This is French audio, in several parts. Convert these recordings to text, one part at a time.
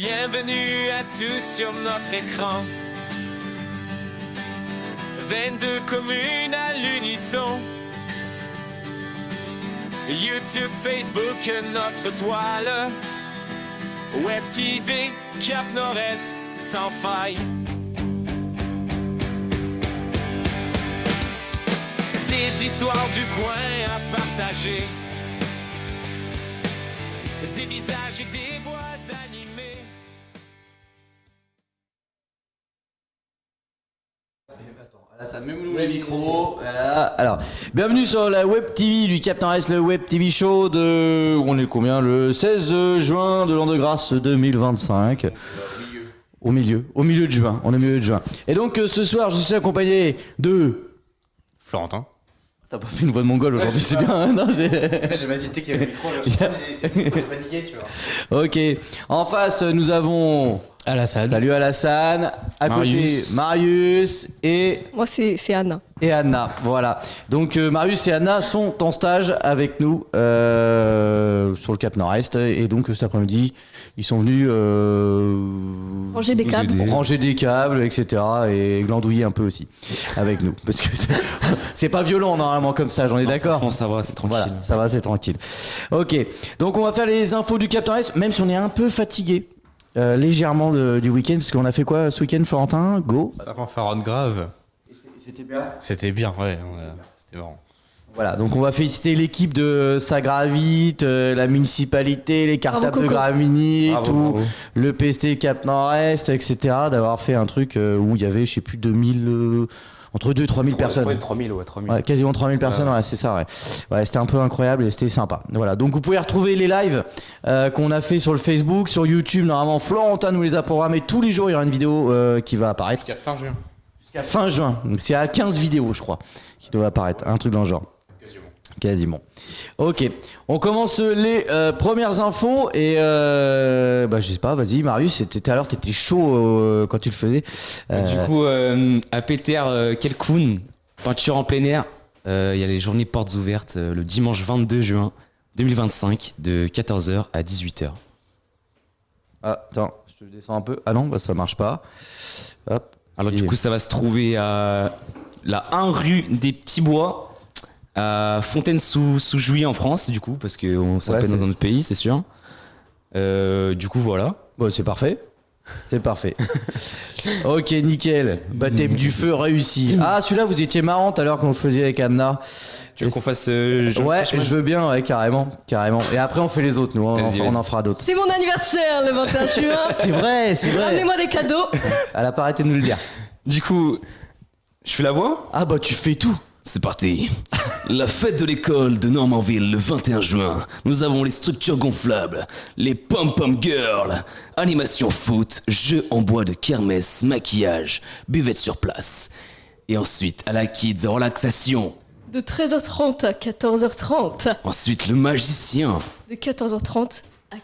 Bienvenue à tous sur notre écran. 22 communes à l'unisson. YouTube, Facebook, notre toile. Web TV, Cap Nord-Est, sans faille. Des histoires du coin à partager. Des visages et des voix animées. Ça même nous les micros. Voilà. Alors, bienvenue sur la Web TV du Cap Nord-Est, le Web TV Show de. On est combien? Le 16 juin de l'an de grâce 2025. Au milieu de juin. On est au milieu de juin. Et donc, ce soir, je suis accompagné de. Florentin. T'as pas fait une voix de mongol aujourd'hui, c'est bien, hein? Non, c'est... J'ai hésité qu'il y avait le micro, j'ai paniqué, tu vois. Ok. En face, nous avons. Alassane. Salut Alassane. À Marius. côté, Marius et. Moi, c'est Anna. Et Anna, voilà. Donc Marius et Anna sont en stage avec nous sur le Cap Nord-Est. Et donc cet après-midi, ils sont venus Ranger des câbles. ranger des câbles, etc. Et glandouiller un peu aussi avec nous. Parce que c'est pas violent normalement comme ça, j'en ai d'accord. Non, ça va, c'est tranquille. Voilà, ça va, c'est tranquille. Ok, donc on va faire les infos du Cap Nord-Est, même si on est un peu fatigué. Légèrement du week-end, parce qu'on a fait quoi ce week-end, Florentin? Go. Ça va faire un grave. C'était bien. C'était bien, ouais. C'était marrant. Voilà, donc on va féliciter l'équipe de Sagravite, la municipalité, les cartables de Gravigny, Bravo, tout, bravo. le PST Cap Nord-Est, etc. D'avoir fait un truc où il y avait, je sais plus, 2000, entre 2 et 3000 personnes. Ouais, 3000, ouais, 3000. Ouais, quasiment 3000 personnes, ouais, c'est ça, ouais. Ouais, c'était un peu incroyable et c'était sympa. Voilà, donc vous pouvez retrouver les lives qu'on a fait sur le Facebook, sur YouTube. Normalement, Florentin nous les a programmés tous les jours. Il y aura une vidéo qui va apparaître. Jusqu'à fin juin. Jusqu'à fin juin. Donc c'est à 15 vidéos, je crois, qui doivent apparaître. Un truc dans le genre. Quasiment. Ok, on commence les premières infos et je sais pas, vas-y Marius, tout à l'heure t'étais chaud quand tu le faisais. Du coup, à Peter Kelkoun, peinture en plein air, il y a les journées portes ouvertes le dimanche 22 juin 2025 de 14h à 18h. Ah, attends, je te descends un peu. Ah non, bah ça marche pas. Hop. Alors du coup, ça va se trouver à la 1 rue des Petits Bois, à Fontaine-sous-Juillet en France, du coup, parce qu'on s'appelle dans un autre pays, c'est sûr. Du coup, voilà. Bon, c'est parfait. C'est parfait. Ok, nickel. Baptême du feu réussi. Ah, celui-là, vous étiez marrant tout à l'heure quand vous le faisiez avec Anna. Tu veux qu'on fasse... Ouais, je veux bien, ouais, carrément. Et après, on fait les autres, nous. Vas-y, On en vas-y. fera d'autres. C'est mon anniversaire le 21 juin. C'est vrai. Ramenez-moi des cadeaux. Elle a pas arrêté de nous le dire. Du coup, je fais la voix? Ah, bah, tu fais tout. C'est parti. La fête de l'école de Normanville le 21 juin. Nous avons les structures gonflables, les pom-pom girls, animation foot, jeux en bois de kermesse, maquillage, buvette sur place. Et ensuite, à la kids relaxation. De 13h30 à 14h30. Ensuite, le magicien, De 14h30 à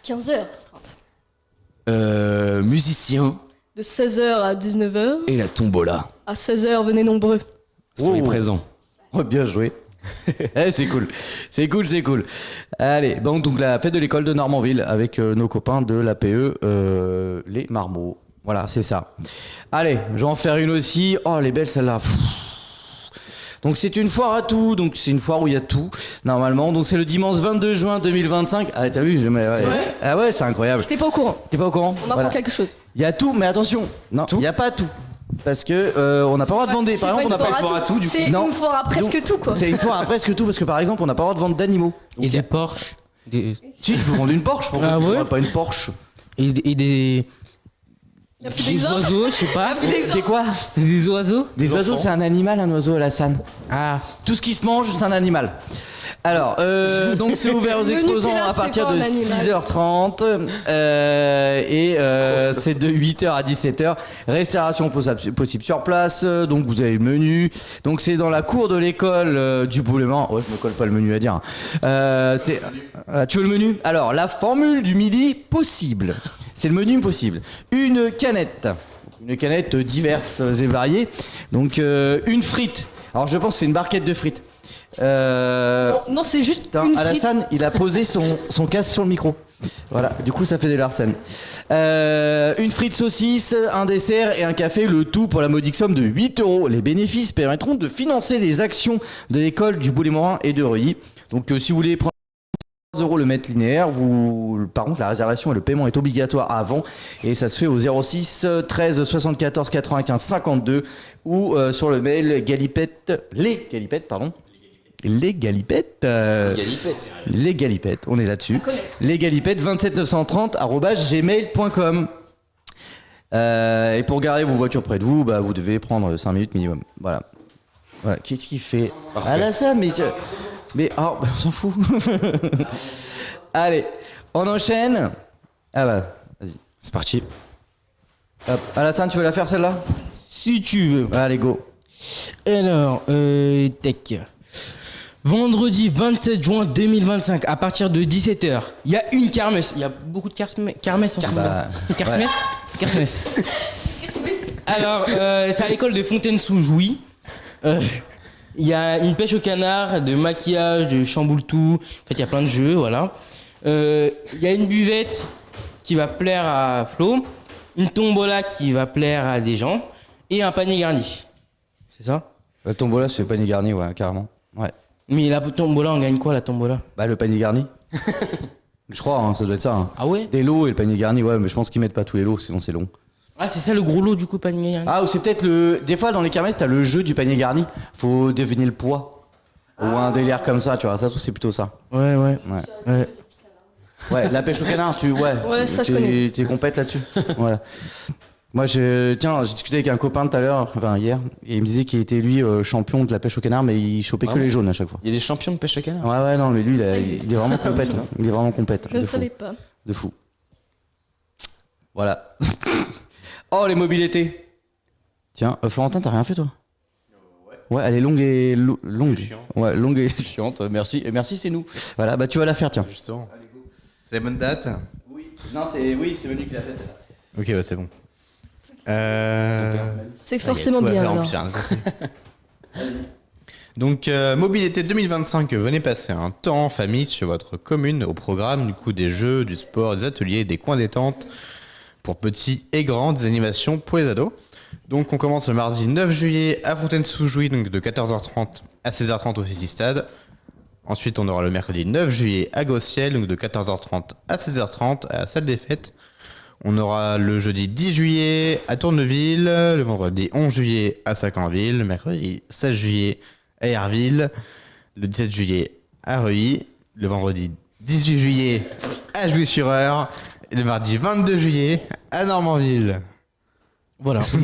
15h30. musicien De 16h à 19h. et la tombola. À 16h, venez nombreux. Soyez Oh. présents. Oh, bien joué. C'est cool. C'est cool. Allez, donc la fête de l'école de Normanville avec nos copains de l'APE, les Marmots. Voilà, c'est ça. Allez, je vais en faire une aussi. Oh, elle est belle celle-là. Donc c'est une foire à tout, donc c'est une foire où il y a tout, normalement. Donc c'est le dimanche 22 juin 2025. Ah, t'as vu? Ah ouais, c'est incroyable. J'étais pas au courant. T'es pas au courant? On apprend quelque chose. Il y a tout, mais attention, non, il n'y a pas tout. Parce que on n'a pas le droit de vendre des. Par exemple, on n'a pas une foire à tout. C'est Non. une foire à presque tout, quoi. C'est une foire à presque tout parce que par exemple, on n'a pas le droit de vendre d'animaux. Et des Porsche. Si, tu peux vendre une Porsche, pourquoi Ah tu ouais vendras pas une Porsche? Et des Il y a plus d'exemples. oiseaux, je sais pas. Il y a plus d'exemples. T'es quoi? Des oiseaux. Des oiseaux, c'est un animal, un oiseau, Alassane. Ah. Tout ce qui se mange, c'est un animal. Alors, donc c'est ouvert aux Le exposants Nutella, à c'est partir pas de un animal. 6h30 et c'est de 8h à 17h. Restauration possible sur place, donc vous avez le menu. Donc c'est dans la cour de l'école du Boulement. Ouais, je me colle pas le menu à dire. Tu veux le menu? Alors, la formule du midi possible. C'est le menu possible. Une canette diverses et variées. Donc une frite. Alors je pense que c'est une barquette de frites. Non, c'est juste Putain, une frite. Alassane, il a posé son casque sur le micro. Voilà, du coup ça fait des larcènes. Une frite saucisse, un dessert et un café, le tout pour la modique somme de 8 €. Les bénéfices permettront de financer les actions de l'école du Boulay-Morin et de Reuilly. Donc si vous voulez prendre 15 € le mètre linéaire, par contre la réservation et le paiement est obligatoire avant et ça se fait au 06 13 74 95 52 ou sur le mail les galipettes, on est là-dessus. Les galipettes 27930@gmail.com. Et pour garer vos voitures près de vous, vous devez prendre 5 minutes minimum. Voilà. Qu'est-ce qu'il fait Alassane, on s'en fout. Allez, on enchaîne. Vas-y. C'est parti. Hop. Alassane, tu veux la faire celle-là? Si tu veux. Allez, go. Alors, tech. Vendredi 27 juin 2025, à partir de 17h, il y a une kermesse. Il y a beaucoup de kermesse en France. Kermesse. Alors, c'est à l'école de Fontaine-sous-Jouy. Il y a une pêche au canard, de maquillage, de chamboule-tout. En fait, il y a plein de jeux, voilà. Il y a une buvette qui va plaire à Flo, une tombola qui va plaire à des gens, et un panier garni. C'est ça? La tombola, c'est le panier garni, ouais, carrément. Ouais. Mais la tombola, on gagne quoi, la tombola? Le panier garni. Je crois, ça doit être ça. Hein. Ah ouais? Des lots et le panier garni, ouais, mais je pense qu'ils mettent pas tous les lots, sinon c'est long. Ah, c'est ça le gros lot du coup, panier garni? Ah, ou c'est peut-être des fois dans les kermesses, t'as le jeu du panier garni. Faut deviner le poids. Ou un délire comme ça, tu vois. Ça, c'est plutôt ça. Ouais. Ouais, la pêche au canard, Ouais, ça, je connais. T'es compète là-dessus. Voilà. Moi, j'ai discuté avec un copain tout à l'heure, hier, et il me disait qu'il était lui champion de la pêche au canard, mais il chopait que les jaunes à chaque fois. Il y a des champions de pêche au canard? Ouais, non, mais lui, il existe. est vraiment compète. Il est vraiment compète. Je ne savais pas. De fou. Voilà. Oh, les mobilités. Tiens, Florentin, t'as rien fait, toi? Ouais, elle est longue et longue. Ouais, longue et chiante. Merci. Et merci, c'est nous. Voilà, tu vas la faire, tiens. Justement. C'est la bonne date? Oui. Non, c'est Manu qui l'a fait. Ok, c'est bon. C'est forcément bien. Alors. Donc, Mobilité 2025, venez passer un temps en famille sur votre commune au programme, du coup, des jeux, du sport, des ateliers, des coins détente pour petits et grands, des animations pour les ados. Donc, on commence le mardi 9 juillet à Fontaine-sous-Jouy, donc de 14h30 à 16h30 au City Stade. Ensuite, on aura le mercredi 9 juillet à Gossiel, donc de 14h30 à 16h30 à la salle des fêtes. On aura le jeudi 10 juillet à Tourneville, le vendredi 11 juillet à Sacanville, le mercredi 16 juillet à Yarville, le 17 juillet à Reuilly, le vendredi 18 juillet à Jouy-sur-Eure et le mardi 22 juillet à Normanville. Voilà. C'était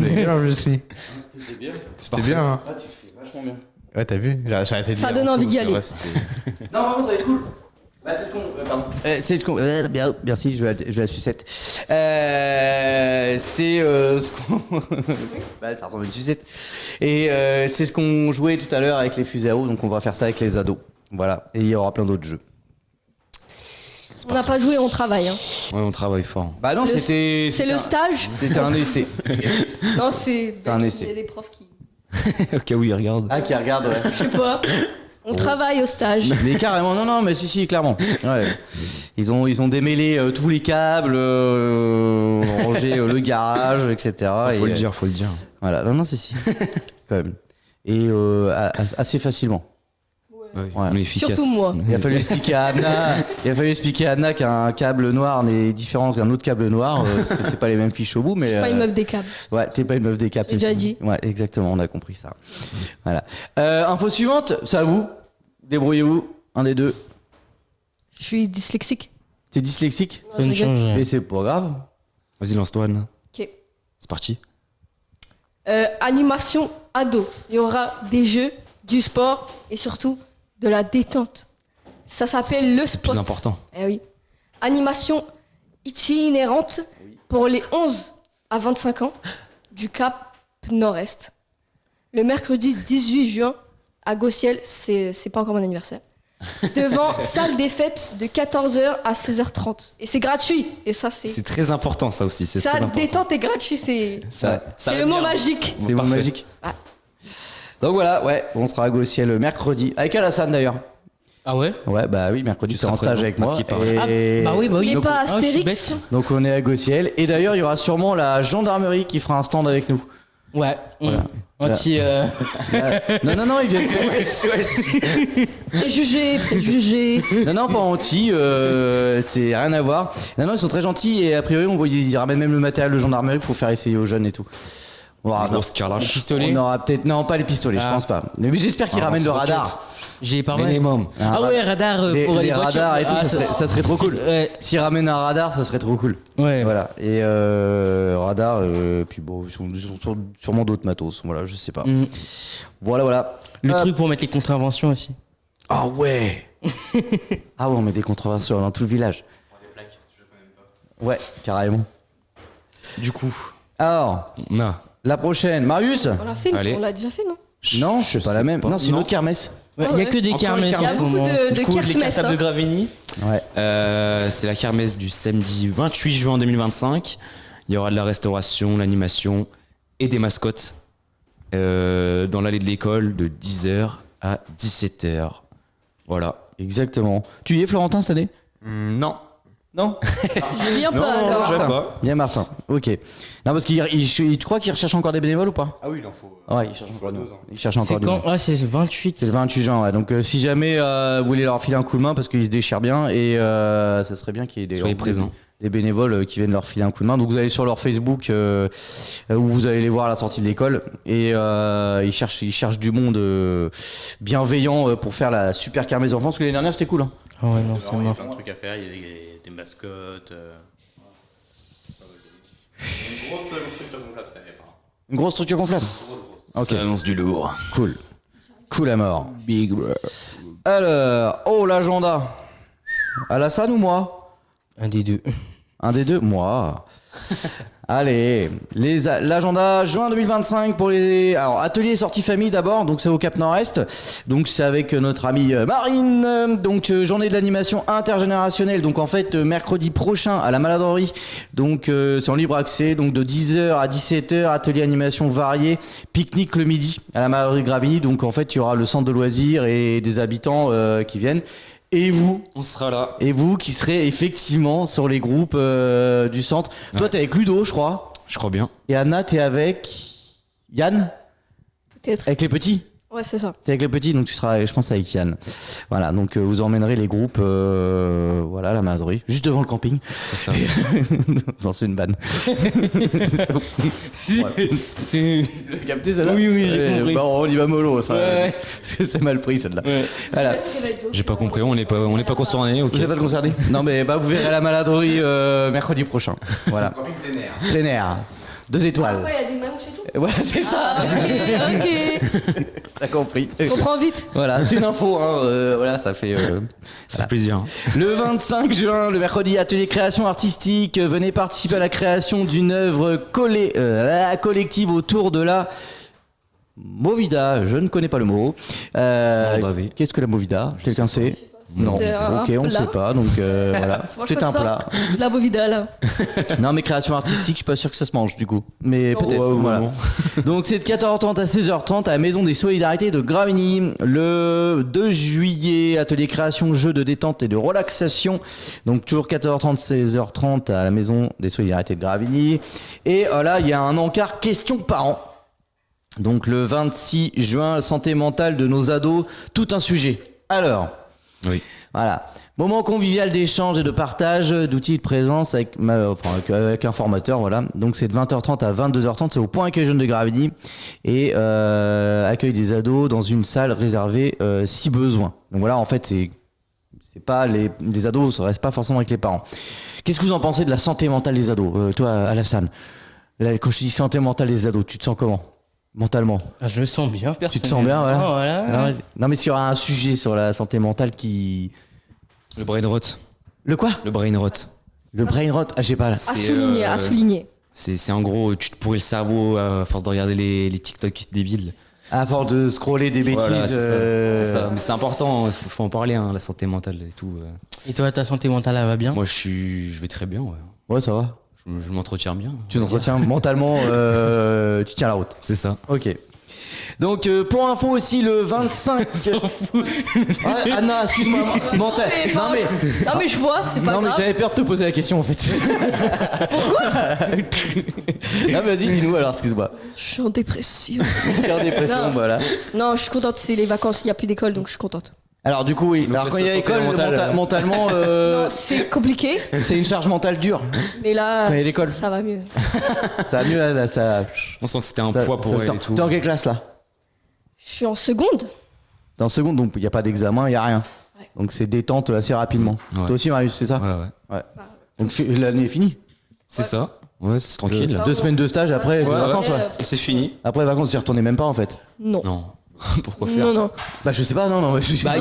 bien. C'était bien, hein. Ah, tu fais vachement bien. Ouais, t'as vu? J'ai arrêté de Ça dire donne en envie faux, d'y parce que, aller. ouais, c'était- Non, vraiment, ça va être cool. C'est ce qu'on. Pardon. C'est ce qu'on. Merci, je vais la sucette. C'est ce qu'on. Ça ressemble à une sucette. Et c'est ce qu'on jouait tout à l'heure avec les fusées à eau, donc on va faire ça avec les ados. Voilà. Et il y aura plein d'autres jeux. On n'a pas joué, on travaille. Hein. Ouais, on travaille fort. Bah non, c'était. C'est le stage. C'était un essai. Non, c'est un essai. Il y a des profs qui. Au cas où ils regardent. Ah, qui regarde, ouais. Je sais pas. On travaille au stage. Mais carrément, non, mais si, clairement. Ouais. Ils ont démêlé tous les câbles, rangé le garage, etc. Faut le dire. Voilà, non, si. Quand même. Et assez facilement. Ouais. Ouais. On est efficace. Surtout moi. Il a fallu expliquer à Anna qu'un câble noir n'est différent qu'un autre câble noir, parce que c'est pas les mêmes fiches au bout. Mais Je suis pas une meuf des câbles. Ouais, t'es pas une meuf des câbles. J'ai déjà dit. Ouais, exactement, on a compris ça. Voilà. Info suivante, c'est à vous. Débrouillez-vous, un des deux. Je suis dyslexique. T'es dyslexique? Non, Ça je ne rigole. change rien. Mais c'est pas grave. Vas-y, lance-toi, Anne. Ok. C'est parti. Animation ado. Il y aura des jeux, du sport et surtout de la détente. Ça s'appelle le C'est spot. plus important. Eh oui. Animation itinérante pour les 11 à 25 ans du Cap Nord-Est. Le mercredi 18 juin à Gossiel, c'est pas encore mon anniversaire. Devant salle des fêtes de 14h à 16h30. Et c'est gratuit. Et ça, C'est c'est. très important, ça aussi. C'est Ça, très important. détente et gratuit, c'est. Ça C'est le mot magique. C'est bon, Parfait. magique. Donc voilà, ouais, on sera à Gauciel mercredi, avec Alassane d'ailleurs. Ah ouais? Ouais, bah oui, mercredi, tu seras en stage présent, avec à moi. ce qui paraît. Et... Bah oui. N'oubliez donc, pas je suis Astérix. bête. donc on est à Gauciel. Et d'ailleurs, il y aura sûrement la gendarmerie qui fera un stand avec nous. Ouais. Anti. Non, ils viennent faire... Jugé. Non, pas anti, c'est rien à voir. Non, ils sont très gentils et a priori, ils ramènent même le matériel de gendarmerie pour faire essayer aux jeunes et tout. Bon, Grosse carlache. Pistolet. on aura peut-être... Non, pas les pistolets, je Ah. pense pas. Mais j'espère qu'ils ramènent le radar. J'ai pas mal. Minimum. Ah ouais, radar Les, pour les les voitures. radars et tout, Ah, ça serait trop cool. Ouais. S'ils ramènent un radar, ça serait trop cool. Ouais. Voilà. Et radar, puis bon, sûrement d'autres matos. Voilà, je sais pas. Mm. Voilà. Le truc pour mettre les contraventions aussi. Ah ouais. Ah ouais, on met des contraventions dans tout le village. Ouais, carrément. Du coup, Alors, on a. la prochaine. Marius? On l'a fait, Allez. on l'a déjà fait, non? Non, c'est pas la même. Non, c'est une autre kermesse. Ouais, Ah il y a ouais. que des Encore kermesses une Il y a en ce beaucoup moment. de Du coup, les kermesses. cartables de Gravigny. Ouais. C'est la kermesse du samedi 28 juin 2025. Il y aura de la restauration, l'animation et des mascottes dans l'allée de l'école de 10h à 17h. Voilà. Exactement. Tu y es, Florentin, cette année? Non. Non. Je viens pas alors. je sais pas. Bien, Martin. Ok. Non, parce tu crois qu'il recherche encore des bénévoles ou pas? Ah oui, il en faut. Ouais, il cherche encore du monde. Il cherche encore C'est du monde. quand? Ah, c'est le 28. C'est le 28 juin, ouais. Donc si jamais vous voulez leur filer un coup de main parce qu'ils se déchirent bien et ça serait bien qu'il y ait Soyez présents. des bénévoles qui viennent leur filer un coup de main. Donc vous allez sur leur Facebook où vous allez les voir à la sortie de l'école et ils cherchent du monde bienveillant pour faire la super kermesse d'enfants parce que l'année dernière c'était cool. Hein. Ah ouais, non, c'est Il y a mort. plein de trucs à faire, il y a des mascottes. Une grosse structure gonflable cette année, apparemment. Une grosse structure gonflable. Ok. Ça annonce du lourd. Cool à mort. Big bro. Alors, l'agenda. Alassane ou moi? Un des deux. Un des deux? Moi. Allez, l'agenda juin 2025 pour les ateliers et sorties famille d'abord, donc c'est au Cap Nord-Est, donc c'est avec notre amie Marine, donc journée de l'animation intergénérationnelle, donc en fait mercredi prochain à la Maladrerie, donc c'est en libre accès, donc de 10h à 17h, atelier animation varié, pique-nique le midi à la Maladrerie Gravigny, donc en fait il y aura le centre de loisirs et des habitants qui viennent. Et vous? On sera là. Et vous qui serez effectivement sur les groupes du centre. Toi, t'es avec Ludo, je crois. Je crois bien. Et Anna, t'es avec Yann? Peut-être. Avec les petits? Ouais, c'est ça. T'es avec les petits, donc tu seras, je pense, avec Yann. Voilà, donc vous emmènerez les groupes, voilà, à la Maladrerie, juste devant le camping. C'est ça. Non, c'est une vanne. C'est. Tu l'as capté celle-là? Oui, j'ai compris. Bon, on y va mollo, ça. Ouais. Parce que c'est mal pris celle-là. Ouais. Voilà. J'ai pas compris, on n'est pas concernés. Ok. Vous n'êtes pas concerné? Non, mais vous verrez à la Maladrerie mercredi prochain. Voilà. Camping plein air. Plein air. 2 étoiles. Ouais, il y a des manouches et tout. Voilà, c'est ça. Ah, ok. T'as compris. Je comprends vite. Voilà, c'est une info. Hein, voilà, ça fait. Ça fait plaisir. Le 25 juin, le mercredi, atelier création artistique. Venez participer à la création d'une œuvre collective autour de la Movida. Je ne connais pas le mot. Moldavé. Qu'est-ce que la Movida? Quelqu'un sait? Non. C'est un Ok, on ne plat. sait pas. Donc voilà, Franchement, c'est un ça, plat. De la bovida là. Non, mais création artistique, je suis pas sûr que ça se mange du coup. Mais Non. peut-être. Ouais, voilà. non. Donc c'est de 14h30 à 16h30 à la Maison des Solidarités de Gravigny. Le 2 juillet, atelier création, jeux de détente et de relaxation. Donc toujours 14h30, 16h30 à la Maison des Solidarités de Gravigny. Et là, il y a un encart questions parents. Donc le 26 juin, santé mentale de nos ados, tout un sujet. Alors, Oui. voilà. Moment convivial d'échange et de partage d'outils de présence avec un formateur, voilà. Donc c'est de 20h30 à 22h30, c'est au Point Accueil Jeune de Gravigny et accueil des ados dans une salle réservée si besoin. Donc voilà, en fait, c'est pas les ados, ça reste pas forcément avec les parents. Qu'est-ce que vous en pensez de la santé mentale des ados, toi, Alassane? Là, quand je dis santé mentale des ados, tu te sens comment mentalement? Ah, je me sens bien, Tu te sens bien, voilà. Ah, voilà. Non, mais s'il y aura un sujet sur la santé mentale qui... Le brain rot. Le quoi? Le brain rot. Le brain rot? Ah, j'ai pas là. À C'est, souligner, à souligner. C'est en gros, tu te pourris le cerveau à force de regarder les TikTok débiles. À force de scroller des bêtises. Voilà, c'est ça. Mais c'est important, faut en parler, hein, la santé mentale et tout. Et toi, ta santé mentale, elle va bien? Moi, je vais très bien, ouais. Ouais, ça va. Je m'entretiens bien. Tu t'entretiens mentalement, tu tiens la route. C'est ça. Ok. Donc pour info aussi le 25. Ouais, Anna, excuse-moi, mental. Non mais je vois, c'est pas Non mais grave. j'avais peur de te poser la question en fait. Pourquoi? Ah vas-y, dis-nous alors, excuse-moi. Je suis en dépression. T'es en dépression, Non. voilà. Non, je suis contente, c'est les vacances, il n'y a plus d'école, donc je suis contente. Alors du coup oui, alors quand il y a ça l'école, santé mentale, mentalement, Non, c'est compliqué, c'est une charge mentale dure. mais là, Quand il y a l'école. ça va mieux. Ça va mieux là, ça. On sent que c'était un ça- poids pour ça se elle tend. et tout. T'es en quelle classe là? Je suis en seconde. Dans seconde, donc il n'y a pas d'examen, il n'y a rien. Ouais. Donc c'est détente assez rapidement. Ouais. Toi aussi Marius, c'est ça? Ouais, ouais. Donc l'année est finie. C'est ça. Ouais, c'est tranquille. Ah 2 ouais. semaines de stage, après les Ouais, vacances. ouais. Ouais. C'est fini. Après les vacances, t'y retournais même pas en fait. Non. Non. Pourquoi faire? Non, non. Bah je sais pas, non. Bah, il n'y a,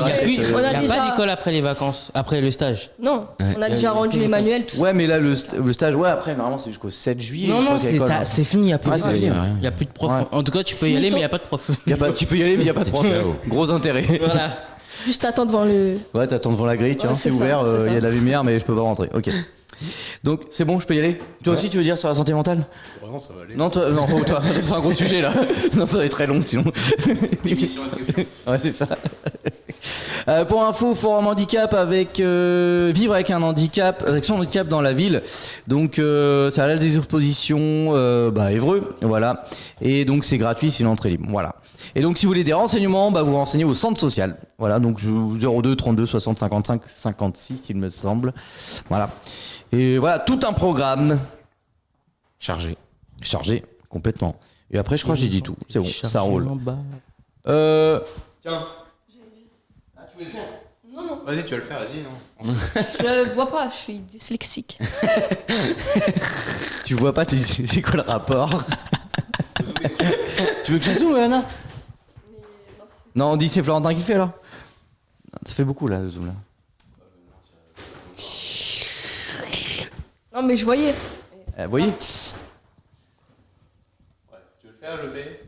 On a y a déjà- pas d'école après les vacances, après le stage. Non, Ouais. on a déjà rendu les manuels, tout ça. Ouais, mais là le stage, ouais, après normalement c'est jusqu'au 7 juillet. Non, je non, crois qu'il y a c'est école, ça, hein. c'est fini, il n'y a plus Ouais, de c'est prof. fini, ouais. Il n'y a plus de prof. Ouais. En tout cas, tu peux y aller, mais il n'y a pas de prof. Tu peux y aller, mais il n'y a pas de prof. ciao. Gros intérêt. Voilà. Juste attends devant le. Ouais, t'attends devant la grille, tiens, Ouais, c'est c'est ça, ouvert, c'est il y a ça. de la lumière, mais je peux pas rentrer. Ok. Donc c'est bon, je peux y aller. Toi aussi, tu veux dire sur la santé mentale? Vraiment, ça va aller. Non, toi, non, toi, c'est un gros sujet là. Non, ça va être très long sinon. Ouais, c'est ça. Pour info, Forum Handicap avec vivre avec un handicap, avec son handicap dans la ville. Donc ça a des expositions Évreux, voilà. Et donc c'est gratuit, c'est une entrée libre, voilà. Et donc si vous voulez des renseignements, vous vous renseignez au centre social. Voilà, donc 02 32 60 55 56 il me semble. Voilà. Et voilà, tout un programme Chargé. chargé complètement. Et après je crois que j'ai dit tout, c'est bon, ça roule. Tiens. Vas-y, tu vas le faire, vas-y, non? Je vois pas, je suis dyslexique. Tu vois pas, c'est quoi le rapport? Tu veux que je zoome, Anna? Non, on dit c'est Florentin qui le fait alors. Ça fait beaucoup là, le zoom là. Non, mais je voyais. Vous voyez? Tu veux le faire, je le fais?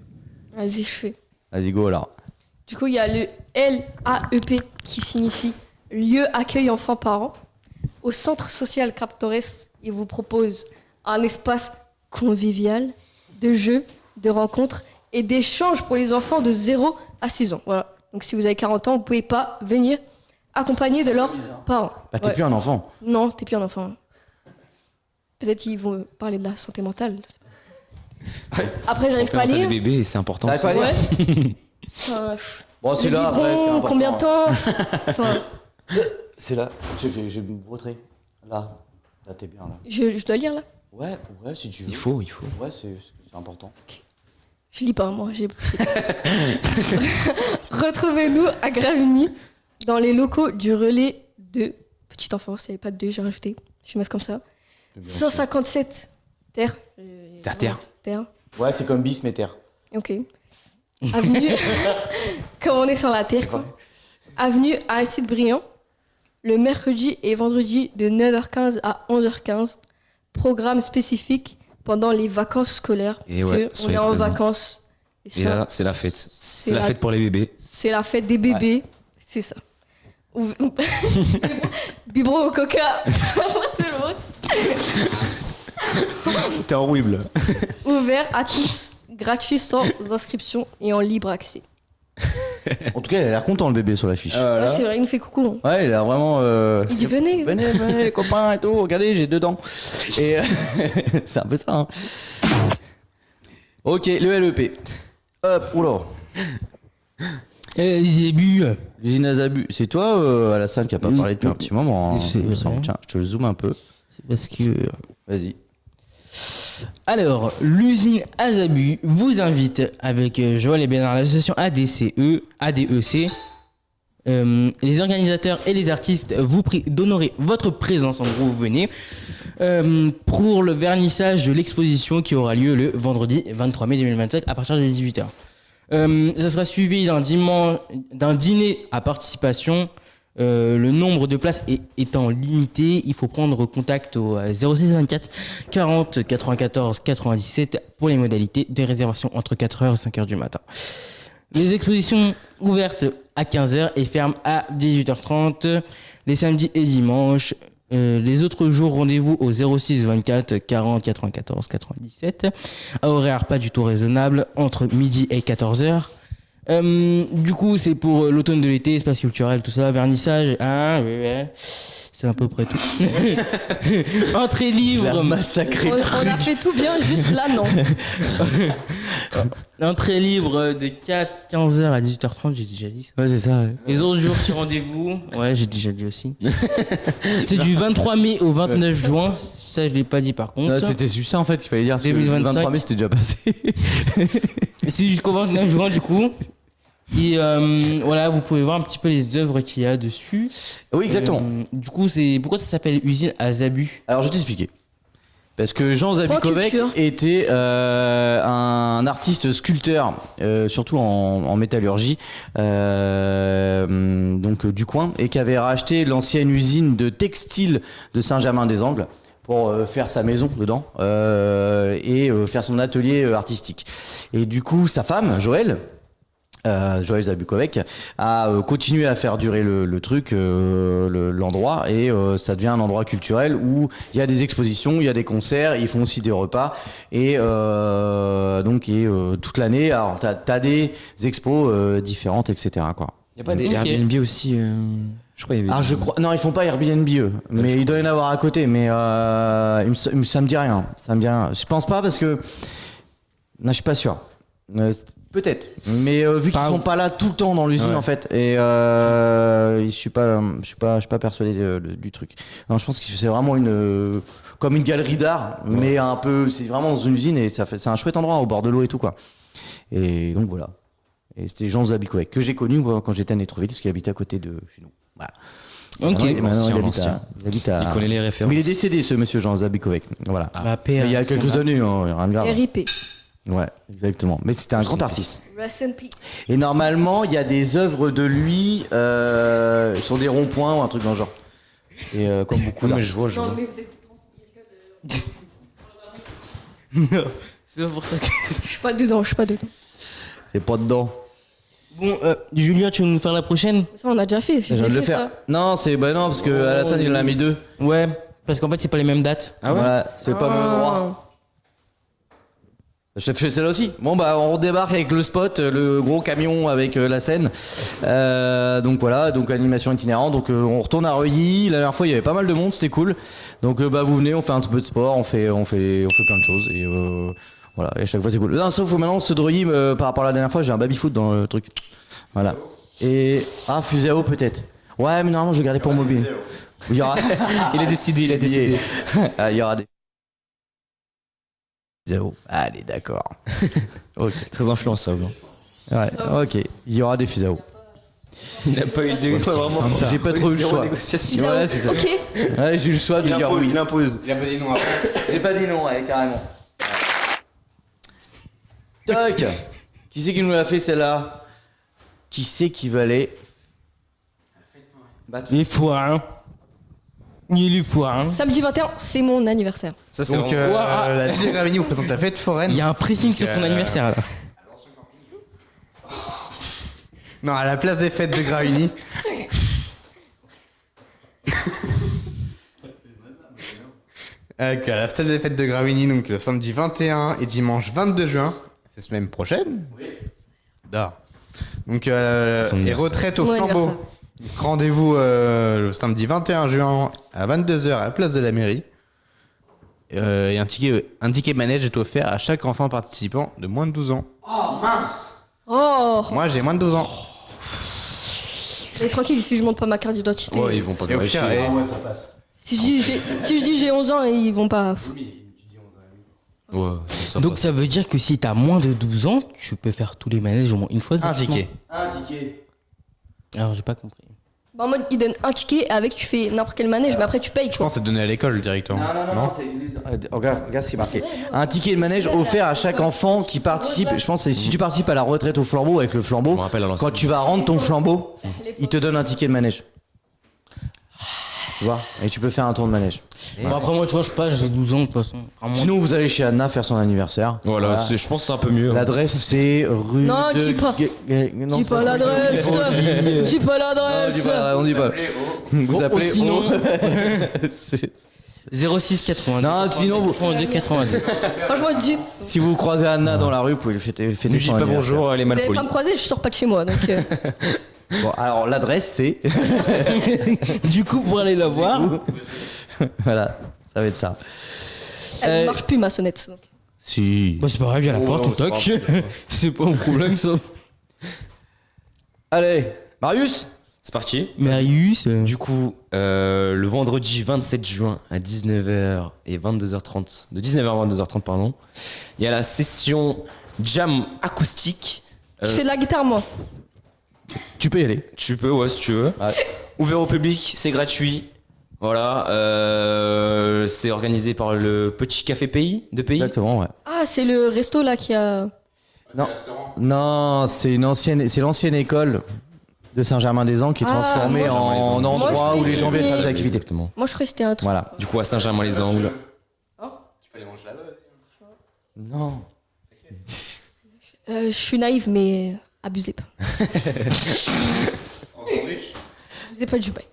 Vas-y, je fais. Allez, go alors. Du coup, il y a le LAEP qui signifie lieu accueil enfants parents. Au centre social Cap Torrest, il vous propose un espace convivial de jeux, de rencontres et d'échanges pour les enfants de 0 à 6 ans. Voilà. Donc si vous avez 40 ans, vous pouvez pas venir accompagné de leurs parents. Bah, t'es Ouais. plus un enfant. Non, t'es plus un enfant. Peut-être qu'ils vont parler de la santé mentale. Après, j'arrive pas à Santé mentale lire. des bébés, c'est important. T'arrives pas à lire Ouais. Enfin, pff, Bon, c'est le là après. c'est biberon, important. combien de temps Enfin, C'est là. Je vais me vautrer. Là. Là, t'es bien là. je dois lire là. Ouais, si tu veux. Il faut. Ouais, c'est important. Je lis pas, moi. Retrouvez-nous à Gravigny, dans les locaux du relais de petite enfance. Il n'y avait pas de 2, j'ai rajouté. Je suis meuf comme ça. 157 terre. Terre. Ouais, c'est comme bis, mais terre. Ok. Avenue. Comme on est sur la terre, quoi. Avenue Aristide Briand, le mercredi et vendredi de 9h15 à 11h15. Programme spécifique pendant les vacances scolaires. Et ouais, on soyez est en présents. vacances. Et ça, là, c'est la fête. c'est C'est la fête pour les bébés. C'est la fête des bébés. C'est ça. Biberon au coca. Tout le monde. T'es horrible. Ouvert à tous, gratuit sans inscription et en libre accès. En tout cas, il a l'air content le bébé sur l'affiche. Ouais, c'est vrai, il nous fait coucou. Hein. Ouais, il a vraiment. Il dit venez. Venez, les copains et tout. Regardez, j'ai 2 dents. Et c'est un peu ça. Hein. Ok, le LEP. Hop, oula. Début. L'usine Azabu. C'est toi, Alassane, qui a pas parlé depuis un petit moment. Hein, C'est il me semble. vrai. Tiens, je te le zoome un peu. C'est parce que. Vas-y. Alors, l'usine Azabu vous invite avec Joël et Bénard, l'association ADEC. Les organisateurs et les artistes vous prient d'honorer votre présence en gros, vous venez pour le vernissage de l'exposition qui aura lieu le vendredi 23 mai 2027 à partir de 18h. Ça sera suivi d'un dîner à participation. Le nombre de places étant limité, il faut prendre contact au 06 24 40 94 97 pour les modalités de réservation entre 4h et 5h du matin. Les expositions ouvertes à 15h et ferment à 18h30 les samedis et dimanches. Les autres jours, rendez-vous au 06 24 40 94 97 à horaire pas du tout raisonnable entre midi et 14h. Du coup, c'est pour l'automne de l'été, espace culturel, tout ça, vernissage, hein, ouais. C'est à peu près tout. Entrée libre. Massacré. On a fait tout bien, juste là, non. Entrée libre de 15h à 18h30, j'ai déjà dit ça. Ouais, c'est ça. Ouais. Les autres jours sur rendez-vous, ouais, j'ai déjà dit aussi. C'est du 23 mai au 29 juin, ça je l'ai pas dit par contre. Non, c'était juste ça en fait qu'il fallait dire. parce que 2025. Le 23 mai c'était déjà passé. C'est jusqu'au 29 juin du coup. Et voilà, vous pouvez voir un petit peu les œuvres qu'il y a dessus. Oui, exactement. Du coup, pourquoi ça s'appelle Usine à Zabu? Alors je vais t'expliquer. Parce que Jean Zabikovec culture. était un artiste sculpteur, surtout en métallurgie, donc du coin, et qui avait racheté l'ancienne usine de textile de Saint-Germain-des-Angles pour faire sa maison dedans et faire son atelier artistique. Et du coup, sa femme, Joël Zabikovec, a continué à faire durer le truc, l'endroit, et ça devient un endroit culturel où il y a des expositions, il y a des concerts, ils font aussi des repas, et donc toute l'année, alors t'as des expos différentes, etc. quoi. Il n'y a pas des Ok. Airbnb aussi je crois qu'il y avait. Ah, je crois. Non, ils font pas Airbnb eux, mais il doit y en avoir à côté. Mais ça me dit rien. Ça me dit rien. Je pense pas parce que. Non, je suis pas sûr. Peut-être. Mais vu qu'ils sont pas là tout le temps dans l'usine Ouais. en fait, et je suis pas persuadé du truc. Non, je pense que c'est vraiment comme une galerie d'art, mais un peu. C'est vraiment dans une usine et c'est un chouette endroit au bord de l'eau et tout quoi. Et donc voilà. Et c'était Jean Zabikovec que j'ai connu quand j'étais à Nétreville parce qu'il habitait à côté de chez nous. Voilà. Ok. Et maintenant, il L'ancien. habite à. Il connaît les références. Mais il est décédé, ce monsieur Jean Zabikovec. Voilà. Bah, père, Mais il y a quelques années, hein, rien de grave. RIP. Ouais, exactement. Mais c'était un grand artiste. Rest in peace. Et normalement, il y a des œuvres de lui sur des ronds-points ou un truc dans le genre. Et comme beaucoup Non, mais d'artistes. je vois, je Non, vois. mais vous êtes... c'est pour ça que... Je suis pas dedans. C'est pas dedans. Bon, Julien, tu veux nous faire la prochaine? Ça, on a déjà fait. Je Je viens l'ai de le fait, faire. ça. Non, non, parce que Alassane, il en a mis 2. Ouais, parce qu'en fait, c'est pas les mêmes dates. Ah ouais. Voilà, c'est pas le même endroit. Je fais celle-là aussi. Bon bah on redébarque avec le spot, le gros camion avec la scène. Donc voilà, donc animation itinérante. Donc on retourne à Reuilly. La dernière fois il y avait pas mal de monde, c'était cool. Donc bah vous venez, on fait un peu de sport, on fait plein de choses et voilà. Et à chaque fois c'est cool. Non, sauf que maintenant ce de Reuilly par rapport à la dernière fois, j'ai un baby foot dans le truc. Voilà. Et fusée à eau peut-être. Ouais mais normalement je vais garder pour mobile. Il y aura. Il a décidé. Il y aura des. Zéro. Allez, d'accord. Ok. Très influençable. Ouais, ok. Il y aura des fusées à eau. Il n'a pas eu de. Vraiment. J'ai pas trop eu le choix. Pizza Voilà, out. c'est ça. Ok. Ouais, j'ai eu le choix de dire oui. Il impose. Il a pas dit non après. J'ai pas dit non, ouais, carrément. Toc. Qui c'est qui nous l'a fait celle-là? Qui c'est qui va aller Les foires, hein. Les foires, hein. Samedi 21, c'est mon anniversaire. Ça, c'est Donc vraiment. la ville de Gravigny vous présente la fête foraine. Il y a un pressing sur ton anniversaire là. Non, à la place des fêtes de Gravigny. À la salle des fêtes de Gravigny, donc le samedi 21 et dimanche 22 juin. C'est semaine prochaine. Oui. Donc, C'est son et anniversaire. retraite au Mon flambeau. anniversaire. Rendez-vous le samedi 21 juin à 22h à la place de la mairie. Et un ticket manège est offert à chaque enfant participant de moins de 12 ans. Oh, Moi, j'ai moins de 12 ans. mais tranquille, si je montre pas ma carte d'identité. Ouais, ils vont pas Et au pire, vérifier. Si je dis j'ai 11 ans, ils vont pas. Ouais, ça Donc passe. ça veut dire que si t'as moins de 12 ans, tu peux faire tous les manèges au moins une fois un gratuitement. ticket. Un ticket. Alors j'ai pas compris. Bah, en mode, ils donnent un ticket et avec tu fais n'importe quel manège, mais après tu payes. Je pense que c'est donné à l'école directement. Non, c'est. Regarde ce qui est marqué. Un ticket de manège offert à chaque enfant qui participe. Je pense que si tu participes à la retraite au flambeau avec le flambeau, Je me rappelle à l'ancienne. quand tu vas rendre ton flambeau, il te donne un ticket de manège. Tu vois? Et tu peux faire un tour de manège. Bon, après moi tu vois, je sais pas, j'ai 12 ans de toute façon. Vraiment. Sinon, vous allez chez Anna faire son anniversaire. Voilà, je pense que c'est un peu mieux. hein. L'adresse c'est rue. Non, de... dis pas. Non, Dis c'est pas ça. l'adresse. Dis pas Non, on dit l'adresse. pas. On dit pas. Vous appelez. sinon- C'est- 06 82. Non, sinon vous. 82 82. Franchement, dites. Si vous croisez Anna dans la rue, vous pouvez lui fêter Ne son dis pas anniversaire. bonjour, elle est Vous mal allez polie. pas me croiser, je sors pas de chez moi. Donc, Bon, alors l'adresse c'est. Du coup, pour aller la voir. Voilà, ça va être ça. elle ne marche plus ma sonnette. Donc. Si. Bah, c'est pas grave, il y a la Oh, porte, non, on c'est toque. pas C'est pas un problème, ça. Allez, Marius. C'est parti. Marius. Du coup, le vendredi 27 juin à 19h et 22h30, de 19h à 22h30, pardon, il y a la session jam acoustique. Je fais de la guitare, moi. Tu peux y aller. Tu peux, ouais, si tu veux. Ouais. Ouvert au public, c'est gratuit. Voilà, c'est organisé par le Petit Café Pays de Pays. Exactement, ouais. Ah, c'est le resto là qui a. Non, c'est l'ancienne école de Saint-Germain-des-Anges qui est Ah, transformée Saint-Germain-les-Anges. en Moi, endroit je où les gens viennent faire des c'était- activités. Exactement. Moi, je croyais que c'était un truc. Voilà. Du coup, à Saint-Germain-les-Angles. Non. Je suis naïve, mais abusez pas. Abusez pas du bail.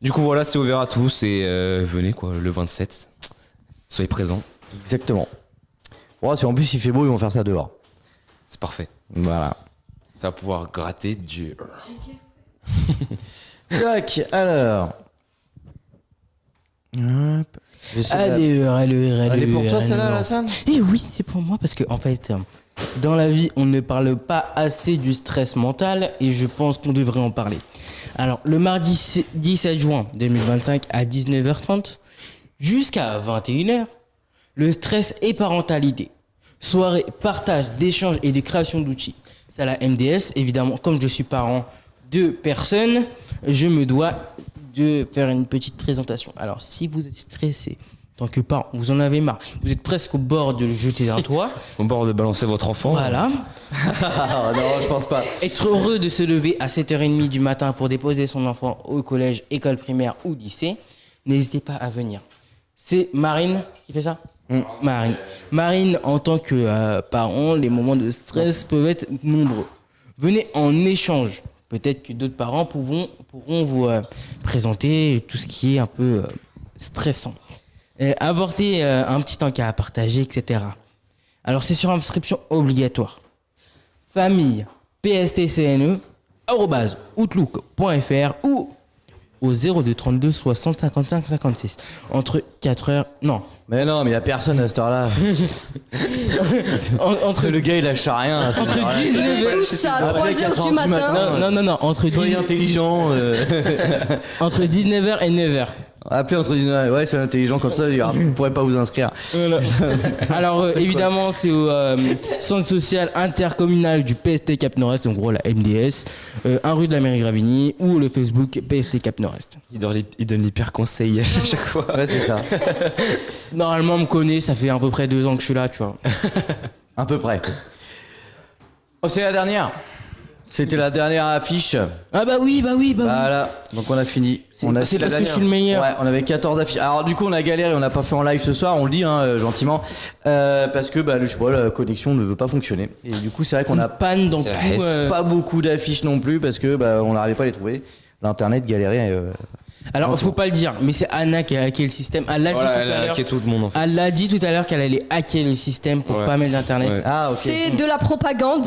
Du coup, voilà, c'est ouvert à tous et venez, quoi, le 27. Soyez présents, Exactement. Bon, si en plus il fait beau, ils vont faire ça dehors. c'est parfait. Voilà. Ça va pouvoir gratter du. Tac, alors. Hop. Allez, Elle est pour toi celle-là, Alassane ? Eh oui, c'est pour moi parce que en fait, dans la vie, on ne parle pas assez du stress mental et je pense qu'on devrait en parler. Alors, le mardi 17 juin 2025 à 19h30 jusqu'à 21h, le stress et parentalité. Soirée, partage, d'échanges et de création d'outils. C'est à la MDS, évidemment, comme je suis parent de personnes, je me dois de faire une petite présentation. Alors, si vous êtes stressé, en tant que parent, vous en avez marre, vous êtes presque au bord de le jeter d'un toit, Au bord de balancer votre enfant. voilà. Ah non, je pense pas. Être heureux de se lever à 7h30 du matin pour déposer son enfant au collège, école primaire ou lycée, n'hésitez pas à venir. C'est Marine qui fait ça Marine. Marine, en tant que parent, les moments de stress peuvent être nombreux. Venez en échange. Peut-être que d'autres parents pourront vous présenter tout ce qui est un peu stressant. Apporter un petit encas à partager, etc. Alors, c'est sur inscription obligatoire. Famille, pstcne, @outlook.fr ou au 02 32 60 55 56. Entre 4h... Non. Mais non, mais il y a personne à cette heure-là. Entre Le gars, il lâche rien. à cette Entre heure-là. 19 Venez tous à Après 3h 4 du matin. Non. Entre, Soyez 19, intelligent. entre 19h et 9h. Appelez entre 19. Ouais, soyez intelligent comme ça, vous ne pourrez pas vous inscrire. Alors, évidemment, c'est au centre social intercommunal du PST Cap Nord-Est, en gros la MDS, 1 rue de la Mairie Gravigny, ou le Facebook PST Cap Nord-Est. Il donne l'hyper conseil à chaque fois. Ouais, c'est ça. Normalement, on me connaît, ça fait à peu près 2 ans que je suis là, tu vois. À peu près. Oh, c'est la dernière. C'était la dernière affiche. Ah bah oui. Voilà, donc on a fini. On a- c'est la parce que je dernière. suis le meilleur. Ouais, on avait 14 affiches. Alors du coup, on a galéré, on n'a pas fait en live ce soir, on le dit gentiment, parce que je sais pas, la connexion ne veut pas fonctionner. Et du coup, c'est vrai qu'on On a a panne dans C'est tout. la S. pas beaucoup d'affiches non plus parce que on n'arrivait pas à les trouver. L'internet galérait. Alors, faut pas le dire, mais c'est Anna qui a hacké le système. Elle l'a dit Voilà, tout elle à a l'heure. hacké tout le monde en fait. Elle l'a dit tout à l'heure qu'elle allait hacker le système pour Ouais. pas mettre d'internet. Ouais. Ah ok. C'est de la propagande.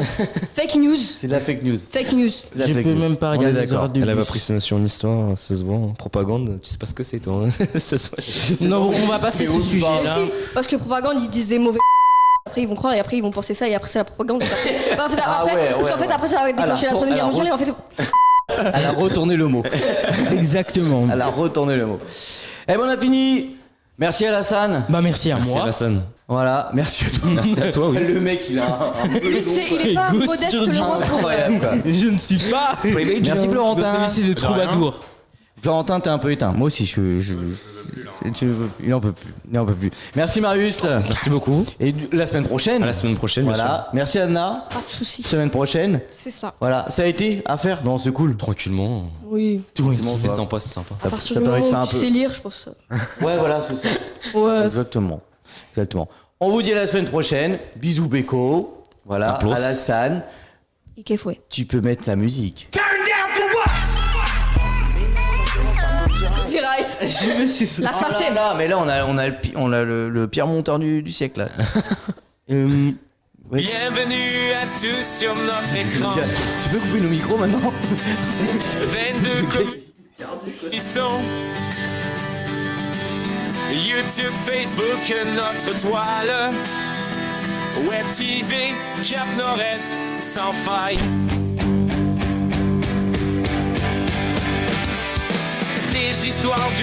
Fake news. C'est de la fake news. Fake news. C'est de la Je fake peux news. même pas On est regarder les d'accord. heures de Elle a pas bus. pris ses notions en histoire, ça se voit. En propagande, tu sais pas ce que c'est toi. hein. Ça se voit. Non, on va passer ce Mais sujet-là. si, parce que propagande, ils disent des mauvais. Après, ils vont croire et après, ils vont penser ça et après, c'est la propagande. Bah, en fait, Ah après, ouais, parce qu'en ouais, fait, après, ça va déclencher la Troisième Guerre mondiale et en fait. Elle a retourné le mot. Exactement. Elle a retourné le mot. Eh ben on a fini. Merci Alassane. Bah merci à Merci moi. Alassane. Voilà, merci à toi. Merci à toi, oui. Le mec, il a un peu Il est pas Égout modeste sur le du- roi. incroyable quoi. Je ne suis pas. Merci Florentin. Celui-ci de troubadour. Florentin, t'es un peu éteint. Moi aussi, il en peut plus. Il en peut plus. Merci Marius. Merci beaucoup. Et la semaine prochaine. À la semaine prochaine, bien Voilà. Merci Anna. Pas de soucis. Semaine prochaine. C'est ça. Voilà. Ça a été à faire. Non, c'est cool. sûr. Tranquillement. Oui. C'est sympa, c'est sympa. À partir ça du permet de moment faire où un tu peu. sais lire, je pense. Ouais, voilà, c'est ça. Ouais. Exactement. Exactement. On vous dit à la semaine prochaine. Bisous Beko. Voilà. Applaus. Alassane. Et qu'est-ce que Tu peux mettre la musique. Right. Je me suis... La Oh là SACEM. là, mais là on a le pire monteur du siècle là. Oui. Bienvenue à tous sur notre écran. Tu peux couper nos micros maintenant? 22 commissions. YouTube, Facebook, notre toile. Web TV, Cap Nord-Est, sans faille. Des histoires du